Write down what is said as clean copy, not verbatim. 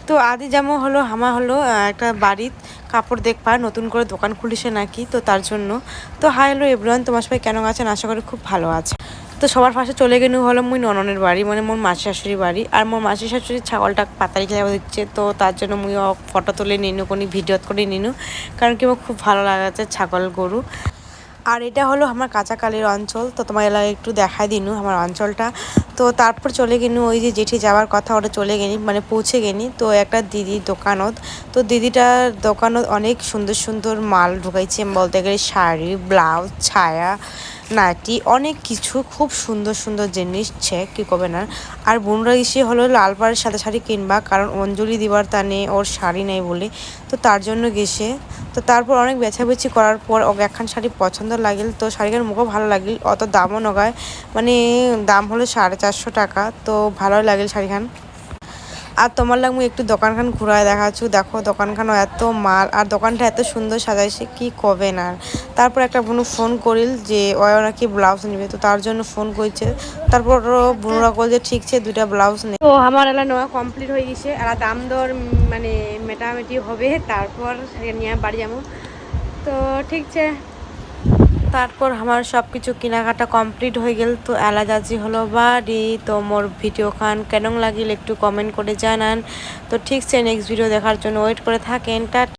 তো আদি যেমন হলো আমার হলো একটা বাড়ির কাপড় দেখবা নতুন করে দোকান খুলিছে নাকি, তো তার জন্য। তো হাই হ্যালো এভরিওয়ান, তোমার সবাই কেন আছেন? আশা করি খুব ভালো আছে। তো সবার পাশে চলে গেল হলো মুই নননের বাড়ি, মানে মোর মাসি শাশুড়ি বাড়ি। আর মোর মাসি শাশুড়ি ছাগলটা পাতারি খেলা দিচ্ছে, তো তার জন্য মুই ফটো তুলে নিনু, কোনো ভিডিও করে নিনু, কারণ কি আমার খুব ভালো লাগাচ্ছে ছাগল গরু। আর এটা হলো আমার কাঁচাকালির অঞ্চল, তো তোমার এলাকায় একটু দেখাই দিনু আমার অঞ্চলটা। তো তারপর চলে গেনু ওই যে জেঠি যাওয়ার কথা, ওটা চলে গেনি, মানে পৌঁছে গেনি। তো একটা দিদি দোকানত, তো দিদিটার দোকানত অনেক সুন্দর সুন্দর মাল ঢুকাইছে, বলতে গেলে শাড়ি, ব্লাউজ, ছায়া, নাইটি, অনেক কিছু খুব সুন্দর সুন্দর জিনিস ছে কি করবে না। আর বোনরা এসে হলো লাল পাড়ের সাথে শাড়ি কিনবা, কারণ অঞ্জলি দিবার টানে ওর শাড়ি নেই বলে, তো তার জন্য গেছে। তো তারপর অনেক বেছাবেছি করার পর ওকে একখান শাড়ি পছন্দ লাগিল, তো শাড়িটার মুখও ভালো লাগিল, অত দামও নগায়, মানে দাম হলো 450 টাকা, তো ভালোই লাগিল শাড়িখান। আর তোমার লাগবে একটু দোকানখান ঘুরায় দেখাচ্ছু, দেখো দোকানখানও এত মাল, আর দোকানটা এত সুন্দর সাজাইছে কি কবে না। তারপর একটা বোনু ফোন করিল যে ওরা নাকি ব্লাউজ নেবে, তো তার জন্য ফোন করছে। তারপর বোনুরা কল যে ঠিক আছে 2টা ব্লাউজ নেই। তো আমার এলা নেওয়া কমপ্লিট হয়ে গেছে, এলা দাম দর মানে মেটামেটি হবে, তারপর নিয়ে বাড়ি যাবো। তো ঠিক আছে, তারপর আমার সব কিছু কেনাকাটা কমপ্লিট হয়ে গেল। তো এলা যাচ্ছি হলো বাড়ি। তো মোর ভিডিও খান কেন লাগিল একটু কমেন্ট করে জানান। তো ঠিক আছে, নেক্সট ভিডিও দেখার জন্য ওয়েট করে থাকেন।